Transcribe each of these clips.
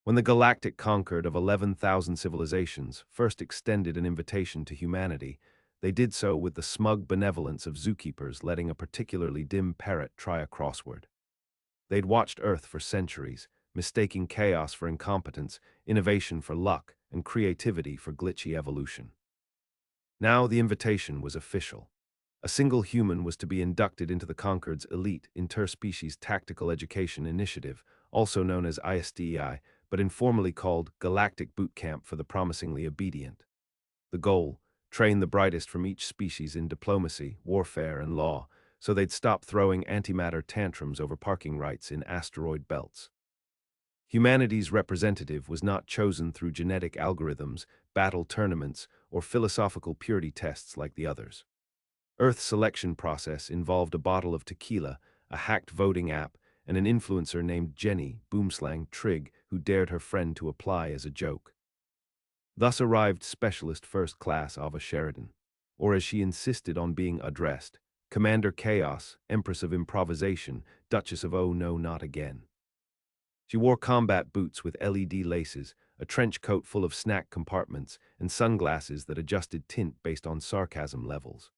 When the Galactic conquered of 11,000 civilizations first extended an invitation to humanity, they did so with the smug benevolence of zookeepers letting a particularly dim parrot try a crossword. They'd watched Earth for centuries, mistaking chaos for incompetence, innovation for luck, and creativity for glitchy evolution. Now the invitation was official. A single human was to be inducted into the Concord's elite interspecies tactical education initiative, also known as ISDEI, but informally called Galactic Boot Camp for the Promisingly Obedient. The goal: train the brightest from each species in diplomacy, warfare, and law, so they'd stop throwing antimatter tantrums over parking rights in asteroid belts. Humanity's representative was not chosen through genetic algorithms, battle tournaments, or philosophical purity tests like the others. Earth's selection process involved a bottle of tequila, a hacked voting app, and an influencer named Jenny Boomslang Trigg who dared her friend to apply as a joke. Thus arrived Specialist First Class Ava Sheridan, or as she insisted on being addressed, Commander Chaos, Empress of Improvisation, Duchess of Oh No Not Again. She wore combat boots with LED laces, a trench coat full of snack compartments, and sunglasses that adjusted tint based on sarcasm levels.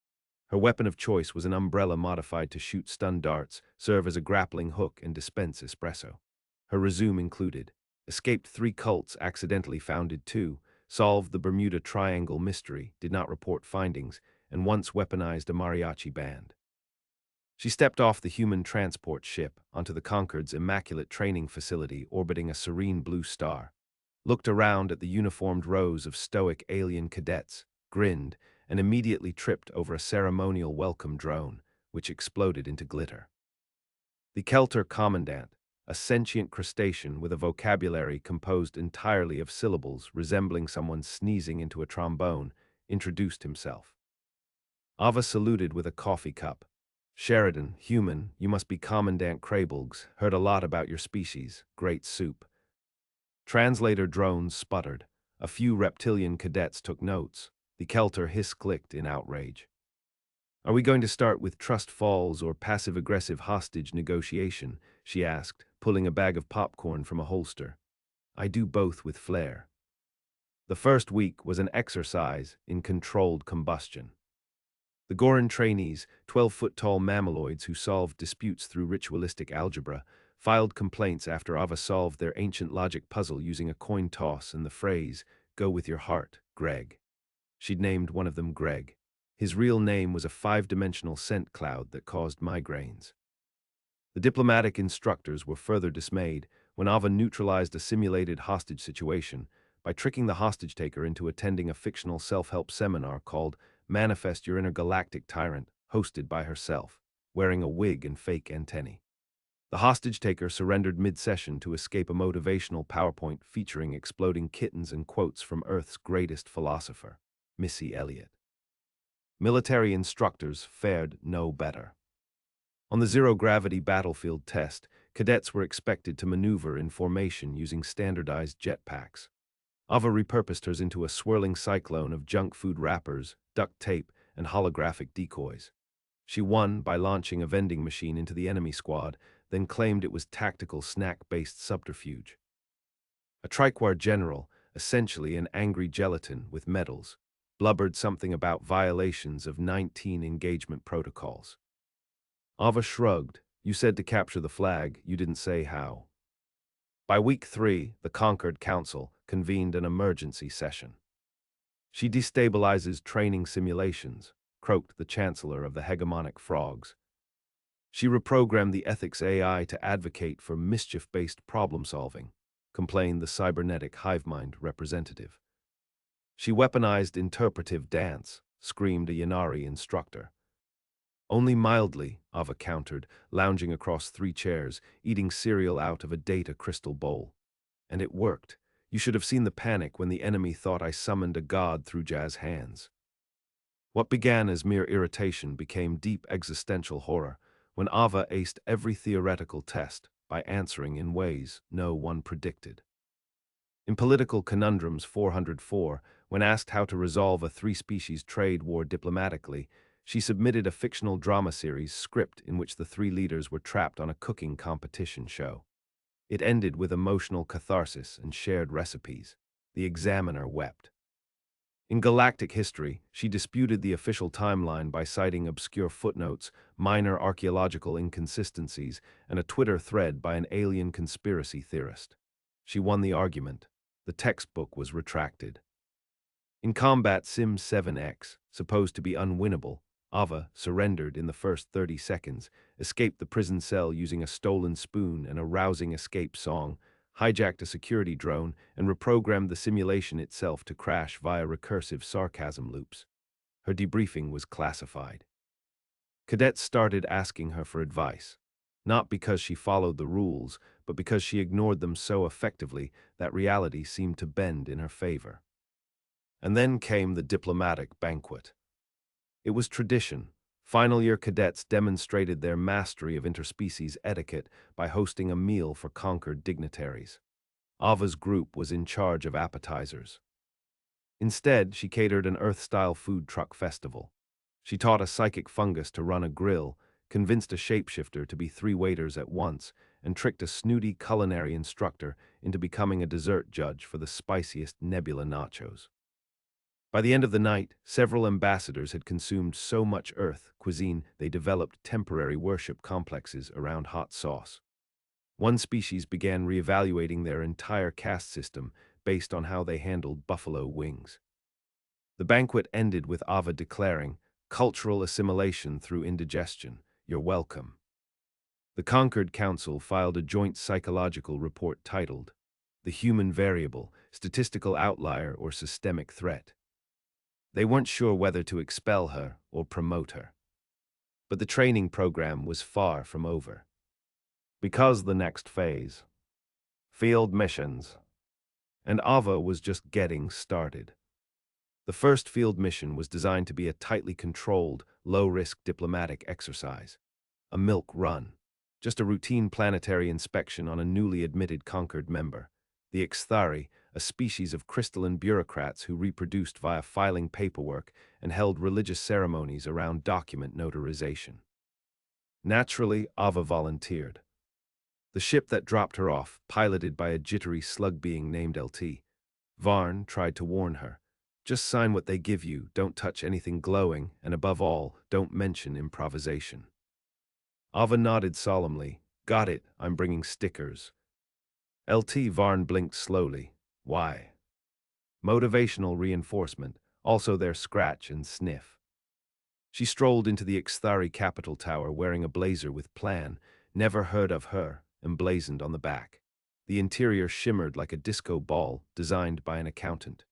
Her weapon of choice was an umbrella modified to shoot stun darts, serve as a grappling hook, and dispense espresso. Her resume included: escaped 3 cults, accidentally founded 2, solved the Bermuda Triangle mystery, did not report findings, and once weaponized a mariachi band. She stepped off the human transport ship onto the Concord's immaculate training facility orbiting a serene blue star, looked around at the uniformed rows of stoic alien cadets, grinned, and immediately tripped over a ceremonial welcome drone, which exploded into glitter. The Kelter Commandant, a sentient crustacean with a vocabulary composed entirely of syllables resembling someone sneezing into a trombone, introduced himself. Ava saluted with a coffee cup. "Sheridan, human, you must be Commandant Krabelgs. Heard a lot about your species. Great soup." Translator drones sputtered. A few reptilian cadets took notes. The Kelter hiss-clicked in outrage. "Are we going to start with trust falls or passive-aggressive hostage negotiation?" she asked, pulling a bag of popcorn from a holster. "I do both with flair." The first week was an exercise in controlled combustion. The Goran trainees, 12-foot-tall mammaloids who solved disputes through ritualistic algebra, filed complaints after Ava solved their ancient logic puzzle using a coin toss and the phrase, "Go with your heart, Greg." She'd named one of them Greg. His real name was a 5-dimensional scent cloud that caused migraines. The diplomatic instructors were further dismayed when Ava neutralized a simulated hostage situation by tricking the hostage-taker into attending a fictional self-help seminar called Manifest Your Inner Galactic Tyrant, hosted by herself, wearing a wig and fake antennae. The hostage-taker surrendered mid-session to escape a motivational PowerPoint featuring exploding kittens and quotes from Earth's greatest philosopher, Missy Elliott. Military instructors fared no better. On the zero-gravity battlefield test, cadets were expected to maneuver in formation using standardized jetpacks. Ava repurposed hers into a swirling cyclone of junk food wrappers, duct tape, and holographic decoys. She won by launching a vending machine into the enemy squad, then claimed it was tactical snack-based subterfuge. A triquar general, essentially an angry gelatin with medals, blubbered something about violations of 19 engagement protocols. Ava shrugged. "You said to capture the flag, you didn't say how." By week 3, the Concord Council convened an emergency session. "She destabilizes training simulations," croaked the chancellor of the hegemonic frogs. "She reprogrammed the ethics AI to advocate for mischief-based problem-solving," complained the cybernetic hivemind representative. "She weaponized interpretive dance," screamed a Yanari instructor. "Only mildly," Ava countered, lounging across 3 chairs, eating cereal out of a data crystal bowl. "And it worked. You should have seen the panic when the enemy thought I summoned a god through Jazz hands." What began as mere irritation became deep existential horror when Ava aced every theoretical test by answering in ways no one predicted. In Political Conundrums 404, when asked how to resolve a 3-species trade war diplomatically, she submitted a fictional drama series script in which the 3 leaders were trapped on a cooking competition show. It ended with emotional catharsis and shared recipes. The examiner wept. In Galactic history, she disputed the official timeline by citing obscure footnotes, minor archaeological inconsistencies, and a Twitter thread by an alien conspiracy theorist. She won the argument. The textbook was retracted. In Combat Sim 7X, supposed to be unwinnable, Ava surrendered in the first 30 seconds, escaped the prison cell using a stolen spoon and a rousing escape song, hijacked a security drone, and reprogrammed the simulation itself to crash via recursive sarcasm loops. Her debriefing was classified. Cadets started asking her for advice, not because she followed the rules, but because she ignored them so effectively that reality seemed to bend in her favor. And then came the diplomatic banquet. It was tradition. Final-year cadets demonstrated their mastery of interspecies etiquette by hosting a meal for conquered dignitaries. Ava's group was in charge of appetizers. Instead, she catered an Earth-style food truck festival. She taught a psychic fungus to run a grill, convinced a shapeshifter to be 3 waiters at once, and tricked a snooty culinary instructor into becoming a dessert judge for the spiciest nebula nachos. By the end of the night, several ambassadors had consumed so much Earth cuisine they developed temporary worship complexes around hot sauce. One species began reevaluating their entire caste system based on how they handled buffalo wings. The banquet ended with Ava declaring, "Cultural assimilation through indigestion. You're welcome." The Concord Council filed a joint psychological report titled, "The Human Variable, Statistical Outlier or Systemic Threat." They weren't sure whether to expel her or promote her. But the training program was far from over. Because the next phase, field missions, and Ava was just getting started. The first field mission was designed to be a tightly controlled, low-risk diplomatic exercise, a milk run, just a routine planetary inspection on a newly admitted Concord member, the Ixthari, a species of crystalline bureaucrats who reproduced via filing paperwork and held religious ceremonies around document notarization. Naturally, Ava volunteered. The ship that dropped her off, piloted by a jittery slug being named LT. Varn tried to warn her. Just sign what they give you, don't touch anything glowing, and above all, don't mention improvisation. Ava nodded solemnly. Got it, I'm bringing stickers. LT Varn blinked slowly. Why? Motivational reinforcement, also their scratch and sniff. She strolled into the Ixthari Capitol Tower wearing a blazer with plan, never heard of her, emblazoned on the back. The interior shimmered like a disco ball designed by an accountant.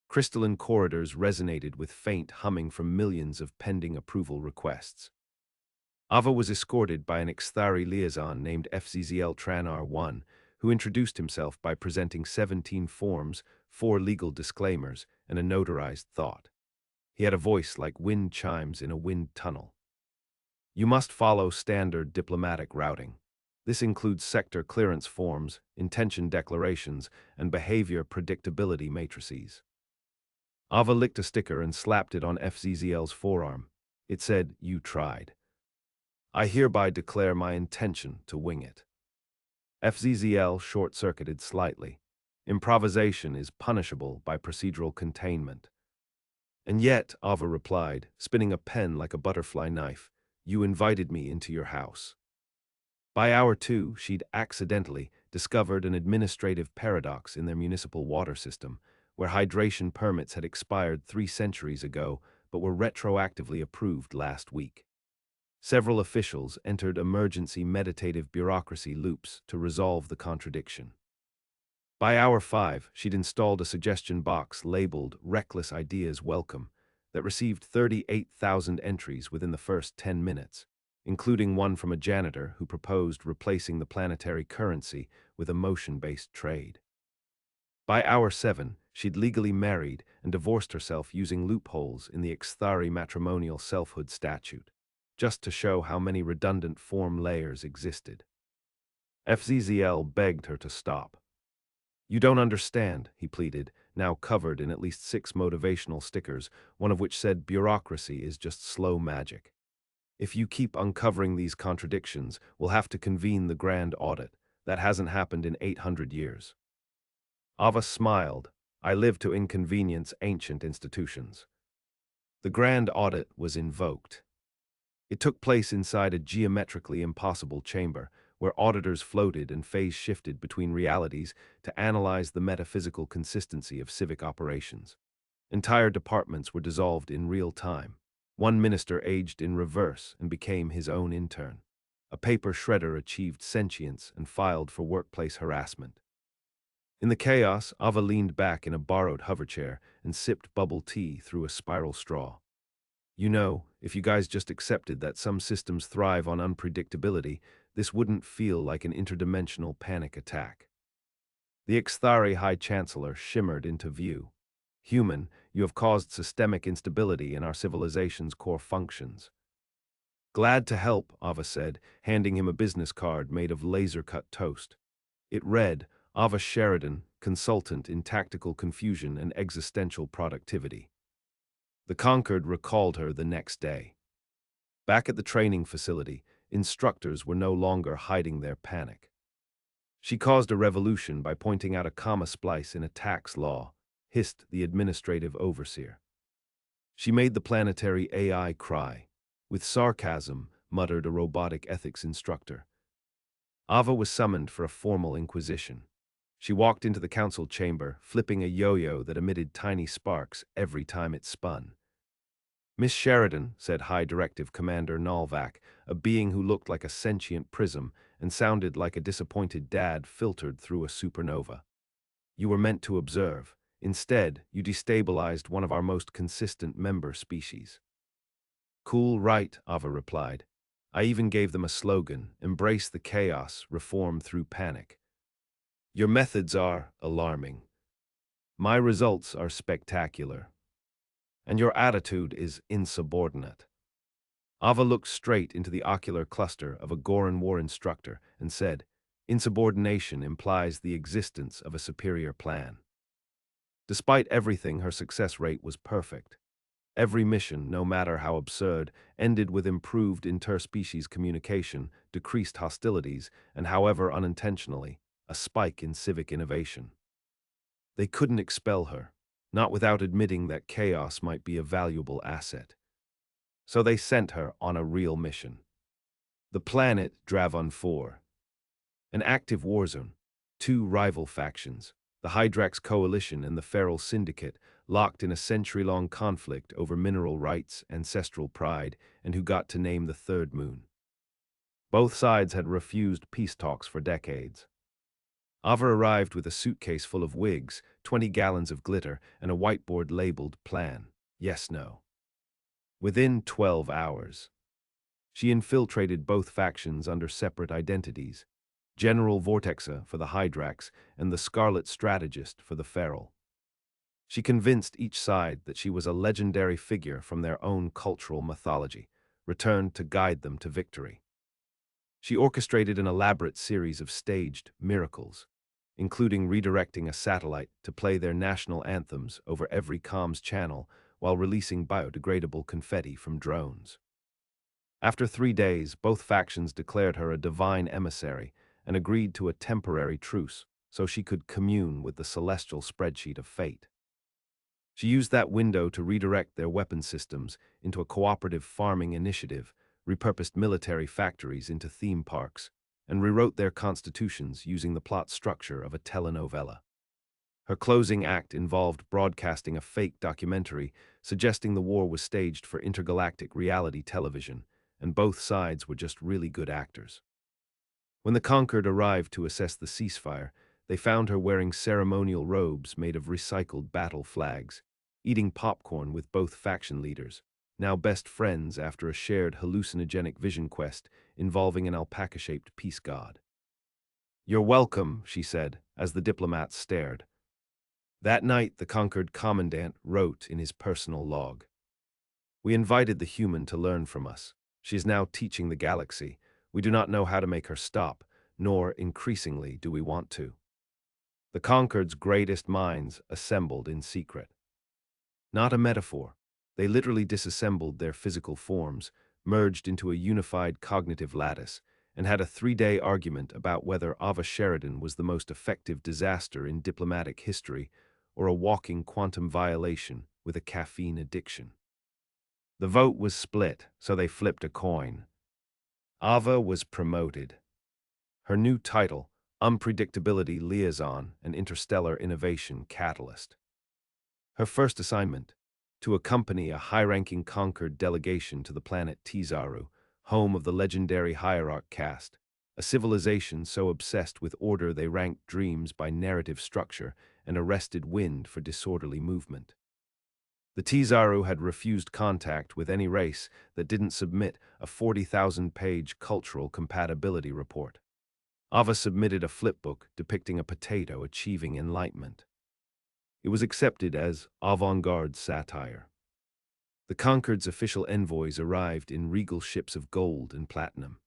Crystalline corridors resonated with faint humming from millions of pending approval requests. Ava was escorted by an Ixthari liaison named FZZL Tranar 1, who introduced himself by presenting 17 forms, 4 legal disclaimers, and a notarized thought. He had a voice like wind chimes in a wind tunnel. You must follow standard diplomatic routing. This includes sector clearance forms, intention declarations, and behavior predictability matrices. Ava licked a sticker and slapped it on FZZL's forearm. It said, "You tried. I hereby declare my intention to wing it." FZZL short-circuited slightly. Improvisation is punishable by procedural containment. And yet, Ava replied, spinning a pen like a butterfly knife, you invited me into your house. By hour 2, she'd accidentally discovered an administrative paradox in their municipal water system, where hydration permits had expired 3 centuries ago but were retroactively approved last week. Several officials entered emergency meditative bureaucracy loops to resolve the contradiction. By hour 5, she'd installed a suggestion box labeled Reckless Ideas Welcome that received 38,000 entries within the first 10 minutes, including one from a janitor who proposed replacing the planetary currency with a motion-based trade. By hour 7, she'd legally married and divorced herself using loopholes in the Ixthari matrimonial selfhood statute, just to show how many redundant form layers existed. FZZL begged her to stop. You don't understand, he pleaded, now covered in at least 6 motivational stickers, one of which said bureaucracy is just slow magic. If you keep uncovering these contradictions, we'll have to convene the grand audit. That hasn't happened in 800 years. Ava smiled. I live to inconvenience ancient institutions. The grand audit was invoked. It took place inside a geometrically impossible chamber, where auditors floated and phase shifted between realities to analyze the metaphysical consistency of civic operations. Entire departments were dissolved in real time. One minister aged in reverse and became his own intern. A paper shredder achieved sentience and filed for workplace harassment. In the chaos, Ava leaned back in a borrowed hoverchair and sipped bubble tea through a spiral straw. You know, if you guys just accepted that some systems thrive on unpredictability, this wouldn't feel like an interdimensional panic attack. The Ixthari High Chancellor shimmered into view. Human, you have caused systemic instability in our civilization's core functions. Glad to help, Ava said, handing him a business card made of laser-cut toast. It read, Ava Sheridan, consultant in tactical confusion and existential productivity. The Conquered recalled her the next day. Back at the training facility, instructors were no longer hiding their panic. She caused a revolution by pointing out a comma splice in a tax law, hissed the administrative overseer. She made the planetary AI cry. With sarcasm, muttered a robotic ethics instructor. Ava was summoned for a formal inquisition. She walked into the council chamber, flipping a yo-yo that emitted tiny sparks every time it spun. Miss Sheridan, said High Directive Commander Nalvac, a being who looked like a sentient prism and sounded like a disappointed dad filtered through a supernova. You were meant to observe. Instead, you destabilized one of our most consistent member species. Cool right, Ava replied. I even gave them a slogan, embrace the chaos, reform through panic. Your methods are alarming. My results are spectacular. And your attitude is insubordinate. Ava looked straight into the ocular cluster of a Goran War instructor and said, insubordination implies the existence of a superior plan. Despite everything, her success rate was perfect. Every mission, no matter how absurd, ended with improved interspecies communication, decreased hostilities, and however unintentionally, a spike in civic innovation. They couldn't expel her, not without admitting that chaos might be a valuable asset. So they sent her on a real mission. The planet Dravon 4. An active war zone. Two rival factions, the Hydrax Coalition and the Feral Syndicate, locked in a century-long conflict over mineral rights, ancestral pride, and who got to name the third moon. Both sides had refused peace talks for decades. Ava arrived with a suitcase full of wigs, 20 gallons of glitter, and a whiteboard labeled Plan. Yes, no. Within 12 hours, she infiltrated both factions under separate identities, General Vortexa for the Hydrax and the Scarlet Strategist for the Feral. She convinced each side that she was a legendary figure from their own cultural mythology, returned to guide them to victory. She orchestrated an elaborate series of staged miracles, including redirecting a satellite to play their national anthems over every comms channel while releasing biodegradable confetti from drones. After 3 days, both factions declared her a divine emissary and agreed to a temporary truce so she could commune with the celestial spreadsheet of fate. She used that window to redirect their weapon systems into a cooperative farming initiative, repurposed military factories into theme parks, and rewrote their constitutions using the plot structure of a telenovela. Her closing act involved broadcasting a fake documentary suggesting the war was staged for intergalactic reality television, and both sides were just really good actors. When the Conquered arrived to assess the ceasefire, they found her wearing ceremonial robes made of recycled battle flags, eating popcorn with both faction leaders, now best friends after a shared hallucinogenic vision quest involving an alpaca-shaped peace god. You're welcome, she said, as the diplomats stared. That night, the Conquered commandant wrote in his personal log. We invited the human to learn from us. She is now teaching the galaxy. We do not know how to make her stop, nor, increasingly, do we want to. The Conquered's greatest minds assembled in secret. Not a metaphor. They literally disassembled their physical forms, merged into a unified cognitive lattice, and had a 3-day argument about whether Ava Sheridan was the most effective disaster in diplomatic history or a walking quantum violation with a caffeine addiction. The vote was split, so they flipped a coin. Ava was promoted. Her new title, Unpredictability Liaison and Interstellar Innovation Catalyst. Her first assignment, to accompany a high-ranking Concord delegation to the planet Tizaru, home of the legendary Hierarch caste, a civilization so obsessed with order they ranked dreams by narrative structure and arrested wind for disorderly movement. The Tizaru had refused contact with any race that didn't submit a 40,000-page cultural compatibility report. Ava submitted a flipbook depicting a potato achieving enlightenment. It was accepted as avant-garde satire. The Concord's official envoys arrived in regal ships of gold and platinum.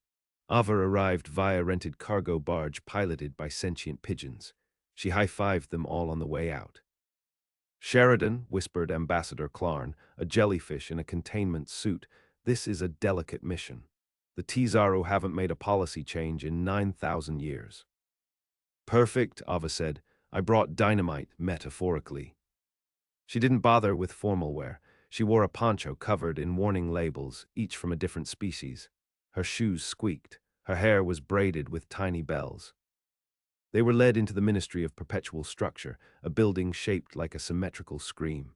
Ava arrived via rented cargo barge piloted by sentient pigeons. She high-fived them all on the way out. "Sheridan," whispered Ambassador Clarn, a jellyfish in a containment suit, "this is a delicate mission. The Tizaru haven't made a policy change in 9,000 years." "Perfect," Ava said. "I brought dynamite, metaphorically." She didn't bother with formal wear. She wore a poncho covered in warning labels, each from a different species. Her shoes squeaked. Her hair was braided with tiny bells. They were led into the Ministry of Perpetual Structure, a building shaped like a symmetrical scream.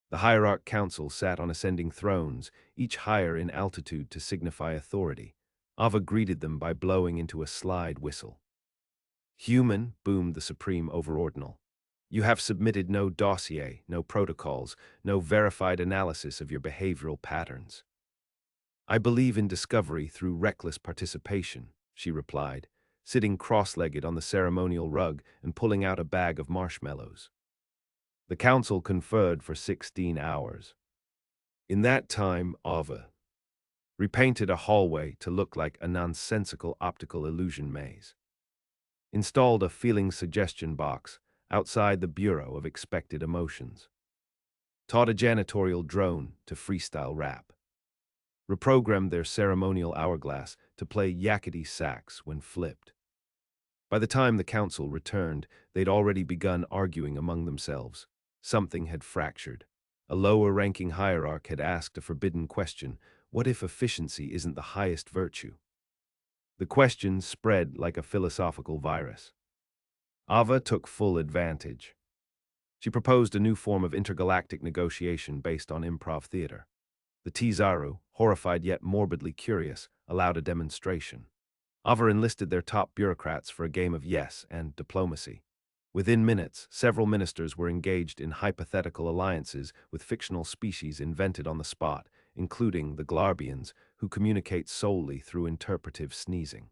The Hierarch Council sat on ascending thrones, each higher in altitude to signify authority. Ava greeted them by blowing into a slide whistle. "Human," boomed the Supreme Overordinal. "You have submitted no dossier, no protocols, no verified analysis of your behavioral patterns." "I believe in discovery through reckless participation," she replied, sitting cross-legged on the ceremonial rug and pulling out a bag of marshmallows. The council conferred for 16 hours. In that time, Ava repainted a hallway to look like a nonsensical optical illusion maze, installed a feeling suggestion box outside the Bureau of Expected Emotions, taught a janitorial drone to freestyle rap, reprogrammed their ceremonial hourglass to play yakety sax when flipped. By the time the council returned, they'd already begun arguing among themselves. Something had fractured. A lower-ranking hierarch had asked a forbidden question: what if efficiency isn't the highest virtue? The question spread like a philosophical virus. Ava took full advantage. She proposed a new form of intergalactic negotiation based on improv theater. The Tizaru, horrified yet morbidly curious, allowed a demonstration. Ava enlisted their top bureaucrats for a game of yes and diplomacy. Within minutes, several ministers were engaged in hypothetical alliances with fictional species invented on the spot, including the Glarbians, who communicate solely through interpretive sneezing.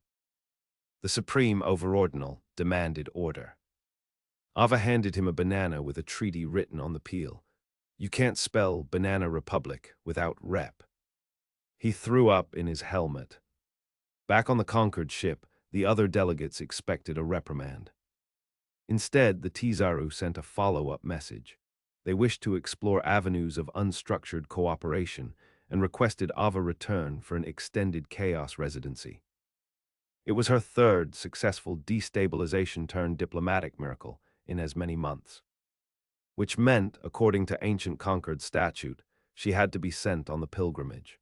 The Supreme Overordinal demanded order. Ava handed him a banana with a treaty written on the peel. "You can't spell Banana Republic without rep." He threw up in his helmet. Back on the Concord ship, the other delegates expected a reprimand. Instead, the Tizaru sent a follow-up message. They wished to explore avenues of unstructured cooperation and requested Ava return for an extended chaos residency. It was her third successful destabilization-turned-diplomatic miracle in as many months, which meant, according to ancient Concord statute, she had to be sent on the pilgrimage.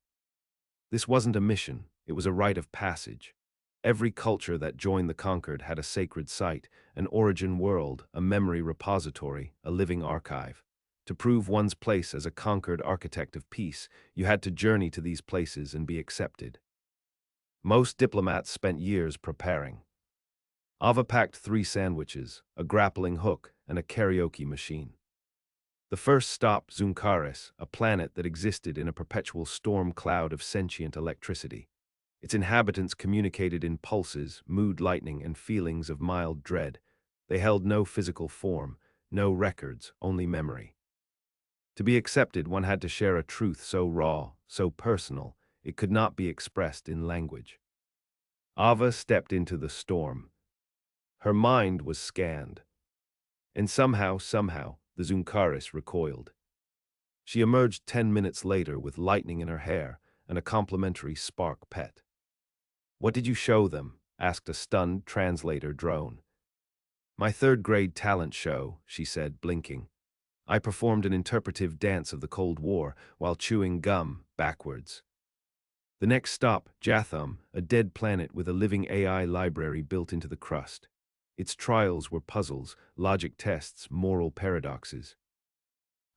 This wasn't a mission, it was a rite of passage. Every culture that joined the Concord had a sacred site, an origin world, a memory repository, a living archive. To prove one's place as a Concord architect of peace, you had to journey to these places and be accepted. Most diplomats spent years preparing. Ava packed 3 sandwiches, a grappling hook, and a karaoke machine. The first stop, Zuncaris, a planet that existed in a perpetual storm cloud of sentient electricity. Its inhabitants communicated in pulses, mood lightning, and feelings of mild dread. They held no physical form, no records, only memory. To be accepted, one had to share a truth so raw, so personal, it could not be expressed in language. Ava stepped into the storm. Her mind was scanned. And somehow, the Zuncaris recoiled. She emerged 10 minutes later with lightning in her hair and a complimentary spark pet. "What did you show them?" asked a stunned translator drone. "My third-grade talent show," she said, blinking. "I performed an interpretive dance of the Cold War while chewing gum backwards." The next stop, Jatham, a dead planet with a living AI library built into the crust. Its trials were puzzles, logic tests, moral paradoxes.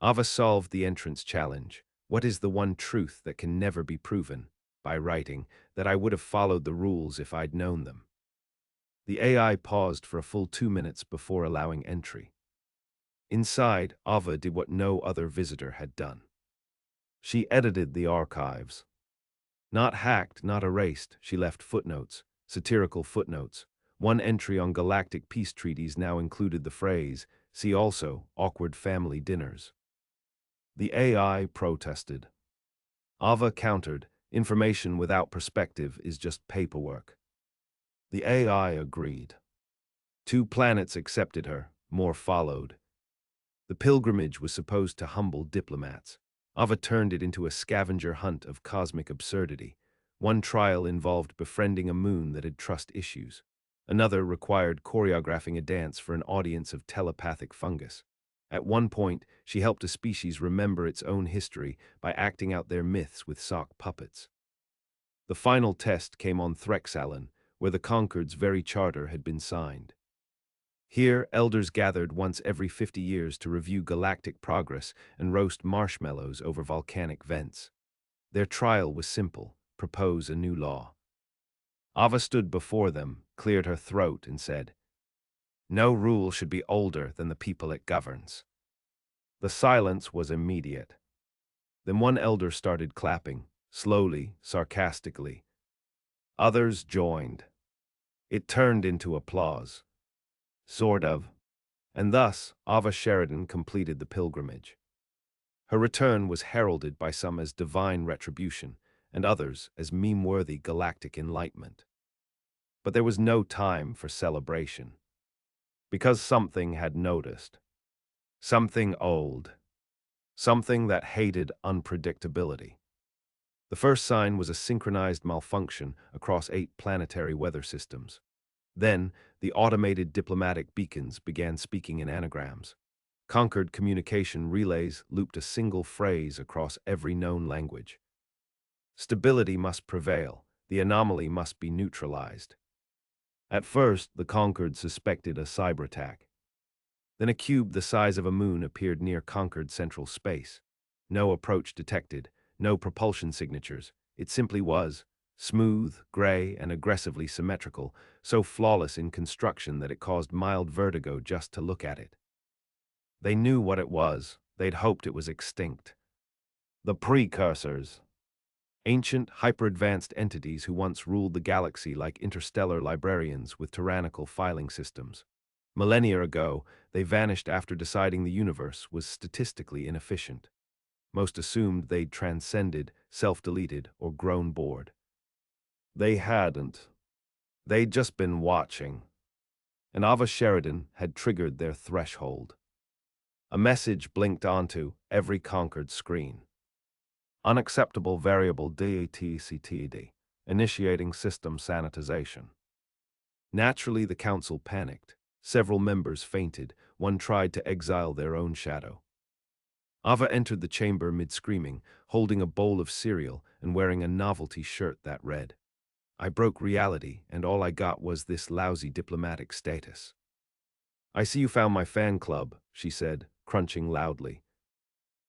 Ava solved the entrance challenge. What is the one truth that can never be proven? By writing that I would have followed the rules if I'd known them. The AI paused for a full 2 minutes before allowing entry. Inside, Ava did what no other visitor had done. She edited the archives. Not hacked, not erased, she left footnotes, satirical footnotes. One entry on galactic peace treaties now included the phrase, "See also, awkward family dinners." The AI protested. Ava countered, "Information without perspective is just paperwork." The AI agreed. 2 planets accepted her, more followed. The pilgrimage was supposed to humble diplomats. Ava turned it into a scavenger hunt of cosmic absurdity. One trial involved befriending a moon that had trust issues. Another required choreographing a dance for an audience of telepathic fungus. At one point, she helped a species remember its own history by acting out their myths with sock puppets. The final test came on Threxallen, where the Concord's very charter had been signed. Here, elders gathered once every 50 years to review galactic progress and roast marshmallows over volcanic vents. Their trial was simple: propose a new law. Ava stood before them, cleared her throat, and said, "No rule should be older than the people it governs." The silence was immediate. Then one elder started clapping, slowly, sarcastically. Others joined. It turned into applause. Sort of. And thus, Ava Sheridan completed the pilgrimage. Her return was heralded by some as divine retribution, and others as meme-worthy galactic enlightenment. But there was no time for celebration. Because something had noticed. Something old. Something that hated unpredictability. The first sign was a synchronized malfunction across 8 planetary weather systems. Then, the automated diplomatic beacons began speaking in anagrams. Concord communication relays looped a single phrase across every known language. Stability must prevail. The anomaly must be neutralized. At first, the Concord suspected a cyber attack. Then a cube the size of a moon appeared near Concord central space. No approach detected, no propulsion signatures. It simply was. Smooth, gray, and aggressively symmetrical, so flawless in construction that it caused mild vertigo just to look at it. They knew what it was. They'd hoped it was extinct. The precursors. Ancient, hyper-advanced entities who once ruled the galaxy like interstellar librarians with tyrannical filing systems. Millennia ago, they vanished after deciding the universe was statistically inefficient. Most assumed they'd transcended, self-deleted, or grown bored. They hadn't. They'd just been watching. And Ava Sheridan had triggered their threshold. A message blinked onto every Concord screen. Unacceptable variable DATCTD, initiating system sanitization. Naturally, the council panicked. Several members fainted. One tried to exile their own shadow. Ava entered the chamber mid-screaming, holding a bowl of cereal and wearing a novelty shirt that read, "I broke reality, and all I got was this lousy diplomatic status." "I see you found my fan club," she said, crunching loudly.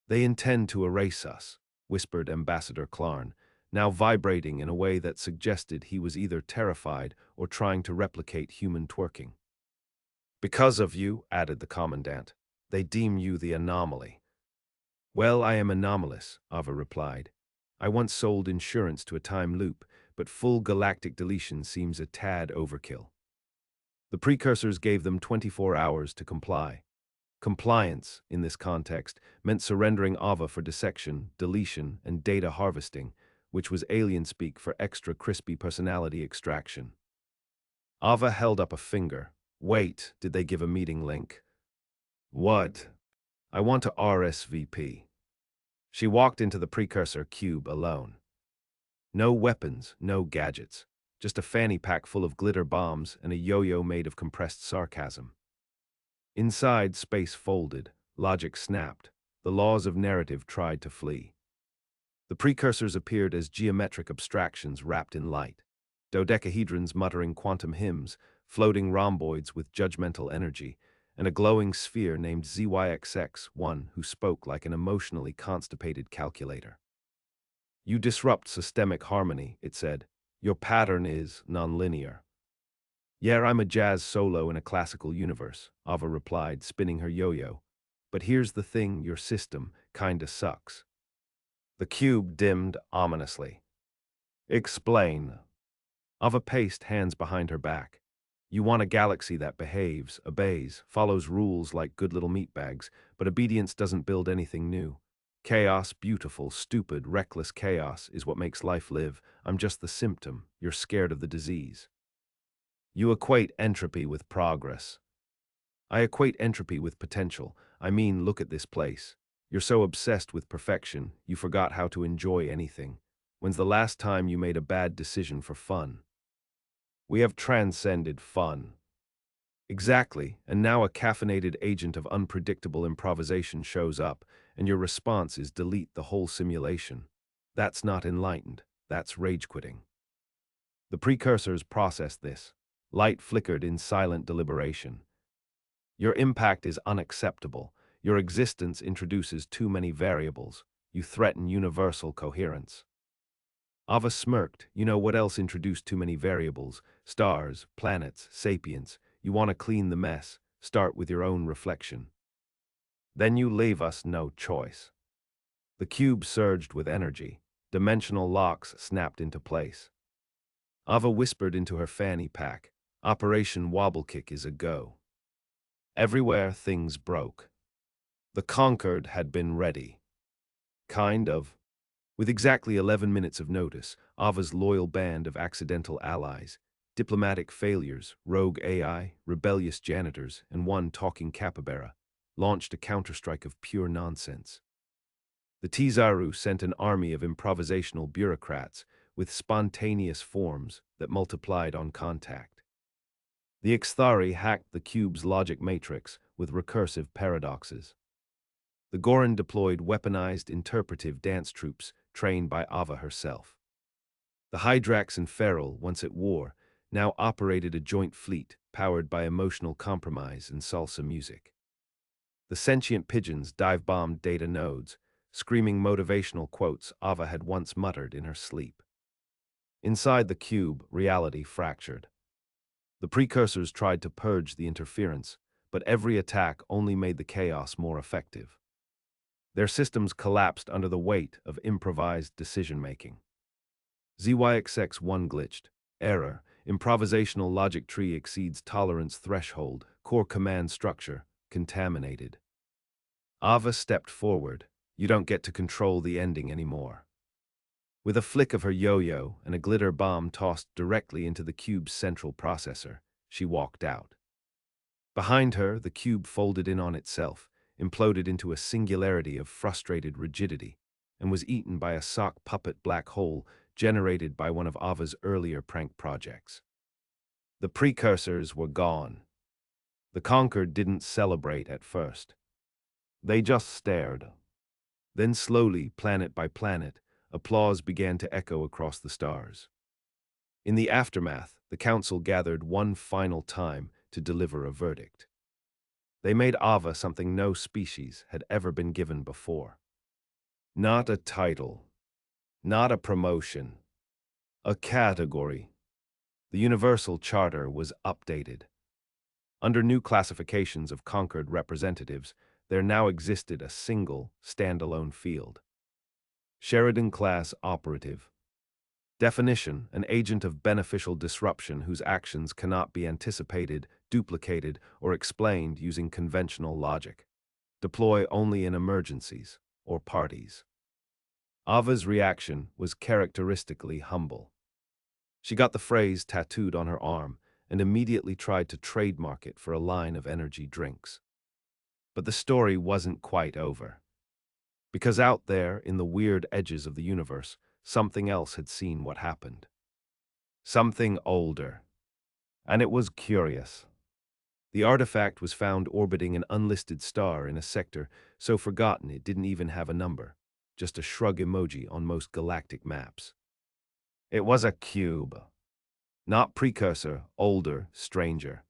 "They intend to erase us," whispered Ambassador Clarn, now vibrating in a way that suggested he was either terrified or trying to replicate human twerking. "Because of you," added the Commandant, "they deem you the anomaly." "Well, I am anomalous," Ava replied. "I once sold insurance to a time loop, but full galactic deletion seems a tad overkill." The precursors gave them 24 hours to comply. Compliance, in this context, meant surrendering Ava for dissection, deletion, and data harvesting, which was alien speak for extra crispy personality extraction. Ava held up a finger. "Wait, did they give a meeting link?" "What?" "I want to RSVP." She walked into the precursor cube alone. No weapons, no gadgets. just a fanny pack full of glitter bombs and a yo-yo made of compressed sarcasm. Inside, space folded, logic snapped, the laws of narrative tried to flee. The precursors appeared as geometric abstractions wrapped in light, dodecahedrons muttering quantum hymns, floating rhomboids with judgmental energy, and a glowing sphere named ZYXX-1 who spoke like an emotionally constipated calculator. You disrupt systemic harmony, it said. Your pattern is nonlinear. Yeah, I'm a jazz solo in a classical universe, Ava replied, spinning her yo-yo. But here's the thing, your system kinda sucks. The cube dimmed ominously. Explain. Ava paced, hands behind her back. You want a galaxy that behaves, obeys, follows rules like good little meatbags, but obedience doesn't build anything new. Chaos, beautiful, stupid, reckless chaos is what makes life live. I'm just the symptom. You're scared of the disease. You equate entropy with progress. I equate entropy with potential. I mean, look at this place. You're so obsessed with perfection, you forgot how to enjoy anything. When's the last time you made a bad decision for fun? We have transcended fun. Exactly, and now a caffeinated agent of unpredictable improvisation shows up, and your response is delete the whole simulation. That's not enlightened, that's rage-quitting. The precursors processed this. Light flickered in silent deliberation. Your impact is unacceptable. Your existence introduces too many variables. You threaten universal coherence. Ava smirked. You know what else introduced too many variables? Stars, planets, sapiens. You want to clean the mess. Start with your own reflection. Then you leave us no choice. The cube surged with energy. Dimensional locks snapped into place. Ava whispered into her fanny pack. Operation Wobble Kick is a go. Everywhere things broke. The conquered had been ready. Kind of. With exactly 11 minutes of notice, Ava's loyal band of accidental allies, diplomatic failures, rogue AI, rebellious janitors, and one talking capybara, launched a counterstrike of pure nonsense. The Tizaru sent an army of improvisational bureaucrats with spontaneous forms that multiplied on contact. The Ixthari hacked the cube's logic matrix with recursive paradoxes. The Goran deployed weaponized interpretive dance troops trained by Ava herself. The Hydrax and Feral, once at war, now operated a joint fleet powered by emotional compromise and salsa music. The sentient pigeons dive-bombed data nodes, screaming motivational quotes Ava had once muttered in her sleep. Inside the cube, reality fractured. The precursors tried to purge the interference, but every attack only made the chaos more effective. Their systems collapsed under the weight of improvised decision-making. ZYXX1 glitched. Error. Improvisational logic tree exceeds tolerance threshold. Core command structure. Contaminated. Ava stepped forward. You don't get to control the ending anymore. With a flick of her yo-yo and a glitter bomb tossed directly into the cube's central processor, she walked out. Behind her, the cube folded in on itself, imploded into a singularity of frustrated rigidity, and was eaten by a sock puppet black hole generated by one of Ava's earlier prank projects. The precursors were gone. The conquered didn't celebrate at first. They just stared. Then slowly, planet by planet, applause began to echo across the stars. In the aftermath, the council gathered one final time to deliver a verdict. They made Ava something no species had ever been given before. Not a title, not a promotion, a category. The Universal Charter was updated. Under new classifications of conquered representatives, there now existed a single, standalone field. Sheridan-class operative. Definition: an agent of beneficial disruption whose actions cannot be anticipated, duplicated, or explained using conventional logic. Deploy only in emergencies or parties. Ava's reaction was characteristically humble. She got the phrase tattooed on her arm and immediately tried to trademark it for a line of energy drinks. But the story wasn't quite over. Because out there, in the weird edges of the universe, something else had seen what happened. Something older. And it was curious. The artifact was found orbiting an unlisted star in a sector so forgotten it didn't even have a number, just a shrug emoji on most galactic maps. It was a cube. Not precursor, older, stranger.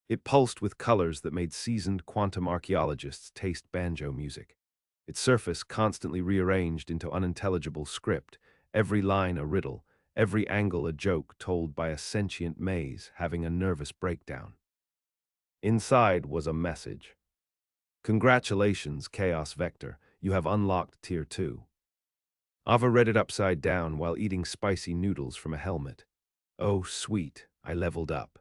It pulsed with colors that made seasoned quantum archaeologists taste banjo music. Its surface constantly rearranged into unintelligible script, every line a riddle, every angle a joke told by a sentient maze having a nervous breakdown. Inside was a message. Congratulations, Chaos Vector, you have unlocked Tier 2. Ava read it upside down while eating spicy noodles from a helmet. Oh, sweet, I leveled up.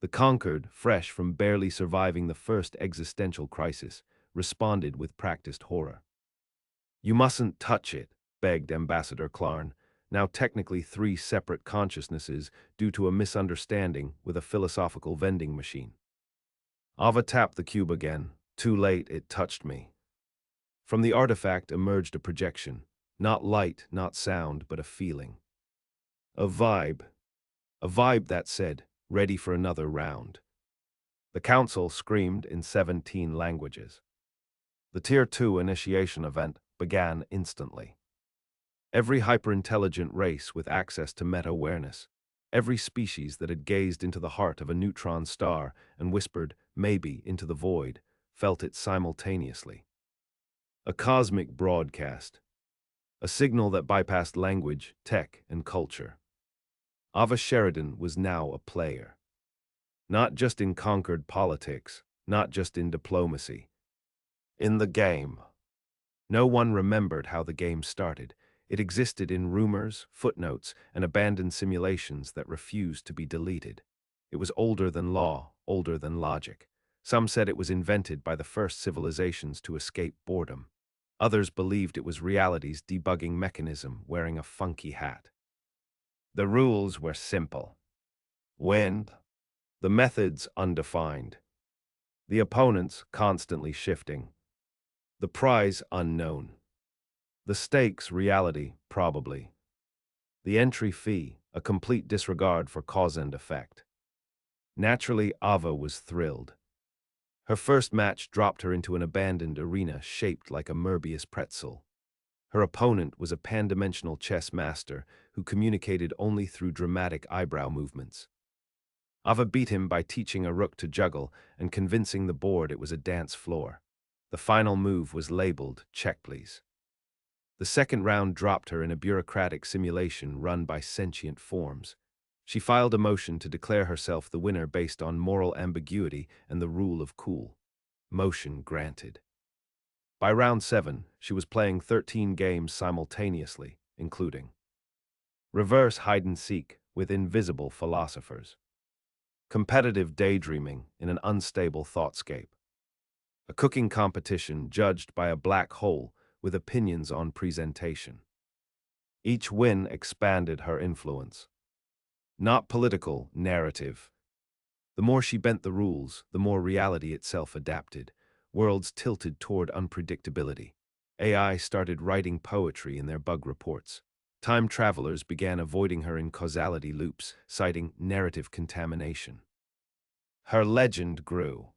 The Conquered, fresh from barely surviving the first existential crisis, responded with practiced horror. You mustn't touch it, begged Ambassador Clarn, now technically three separate consciousnesses due to a misunderstanding with a philosophical vending machine. Ava tapped the cube again. Too late, it touched me. From the artifact emerged a projection. Not light, not sound, but a feeling. A vibe. A vibe that said, ready for another round. The council screamed in 17 languages. The Tier 2 initiation event began instantly. Every hyper-intelligent race with access to meta-awareness, every species that had gazed into the heart of a neutron star and whispered, maybe, into the void, felt it simultaneously. A cosmic broadcast. A signal that bypassed language, tech, and culture. Ava Sheridan was now a player. Not just in conquered politics, not just in diplomacy. In the game. No one remembered how the game started. It existed in rumors, footnotes, and abandoned simulations that refused to be deleted. It was older than law, older than logic. Some said it was invented by the first civilizations to escape boredom. Others believed it was reality's debugging mechanism wearing a funky hat. The rules were simple. Win. The methods undefined. The opponents constantly shifting. The prize unknown. The stakes reality, probably. The entry fee, a complete disregard for cause and effect. Naturally, Ava was thrilled. Her first match dropped her into an abandoned arena shaped like a Möbius pretzel. Her opponent was a pan-dimensional chess master who communicated only through dramatic eyebrow movements. Ava beat him by teaching a rook to juggle and convincing the board it was a dance floor. The final move was labeled, check please. The second round dropped her in a bureaucratic simulation run by sentient forms. She filed a motion to declare herself the winner based on moral ambiguity and the rule of cool. Motion granted. By round 7, she was playing 13 games simultaneously, including reverse hide-and-seek with invisible philosophers, competitive daydreaming in an unstable thoughtscape, a cooking competition judged by a black hole with opinions on presentation. Each win expanded her influence. Not political, narrative. The more she bent the rules, the more reality itself adapted. Worlds tilted toward unpredictability. AI started writing poetry in their bug reports. Time travelers began avoiding her in causality loops, citing narrative contamination. Her legend grew.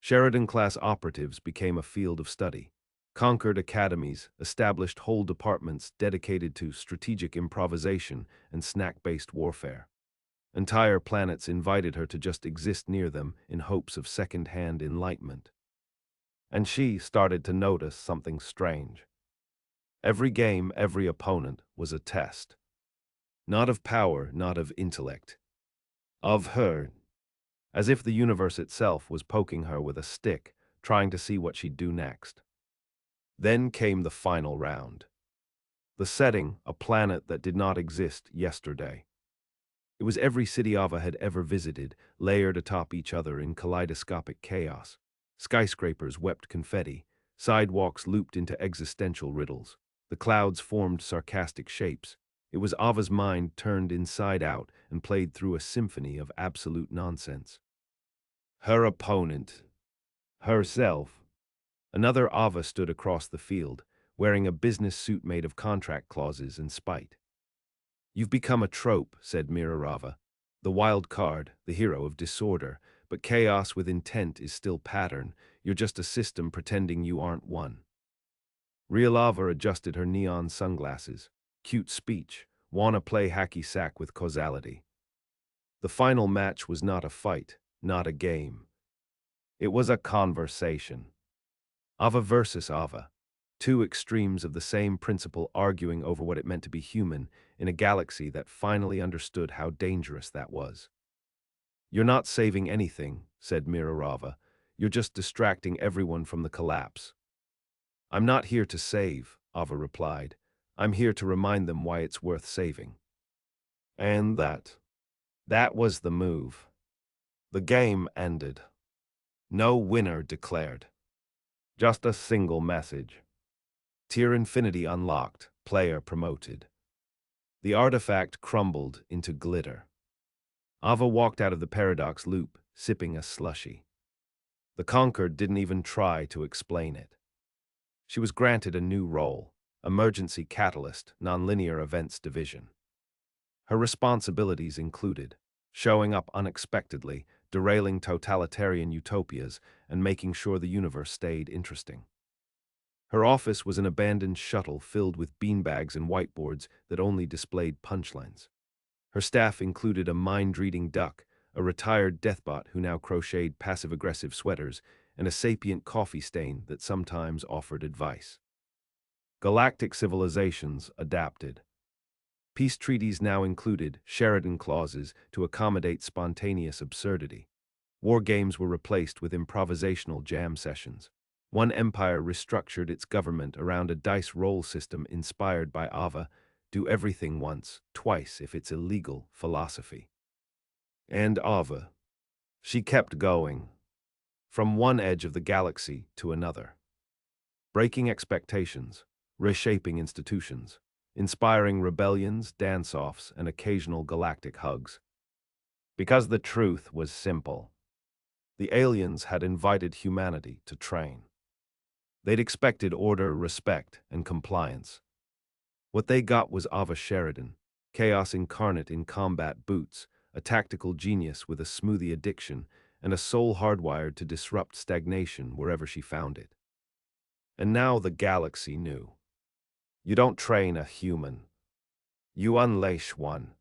Sheridan-class operatives became a field of study. Conquered academies established whole departments dedicated to strategic improvisation and snack-based warfare. Entire planets invited her to just exist near them in hopes of second-hand enlightenment. And she started to notice something strange. Every game, every opponent was a test. Not of power, not of intellect. Of her. As if the universe itself was poking her with a stick, trying to see what she'd do next. Then came the final round. The setting, a planet that did not exist yesterday. It was every city Ava had ever visited, layered atop each other in kaleidoscopic chaos. Skyscrapers wept confetti, sidewalks looped into existential riddles. The clouds formed sarcastic shapes. It was Ava's mind turned inside out and played through a symphony of absolute nonsense. Her opponent. Herself. Another Ava stood across the field, wearing a business suit made of contract clauses and spite. You've become a trope, said Mirarava. The wild card, the hero of disorder, but chaos with intent is still pattern. You're just a system pretending you aren't one. Rialava adjusted her neon sunglasses. Cute speech. Wanna play hacky sack with causality. The final match was not a fight, not a game. It was a conversation. Ava versus Ava. Two extremes of the same principle arguing over what it meant to be human in a galaxy that finally understood how dangerous that was. You're not saving anything, said Mirarava. You're just distracting everyone from the collapse. I'm not here to save, Ava replied. I'm here to remind them why it's worth saving. And that was the move. The game ended. No winner declared. Just a single message. Tier Infinity unlocked, player promoted. The artifact crumbled into glitter. Ava walked out of the paradox loop, sipping a slushie. The Conquered didn't even try to explain it. She was granted a new role, Emergency Catalyst, Nonlinear Events Division. Her responsibilities included showing up unexpectedly, derailing totalitarian utopias, and making sure the universe stayed interesting. Her office was an abandoned shuttle filled with beanbags and whiteboards that only displayed punchlines. Her staff included a mind-reading duck, a retired deathbot who now crocheted passive-aggressive sweaters, and a sapient coffee stain that sometimes offered advice. Galactic civilizations adapted. Peace treaties now included Sheridan clauses to accommodate spontaneous absurdity. War games were replaced with improvisational jam sessions. One empire restructured its government around a dice roll system inspired by Ava, do everything once, twice if it's illegal philosophy. And Ava. She kept going. From one edge of the galaxy to another. Breaking expectations, reshaping institutions, inspiring rebellions, dance-offs, and occasional galactic hugs. Because the truth was simple. The aliens had invited humanity to train. They'd expected order, respect, and compliance. What they got was Ava Sheridan, chaos incarnate in combat boots, a tactical genius with a smoothie addiction, and a soul hardwired to disrupt stagnation wherever she found it. And now the galaxy knew. You don't train a human. You unleash one.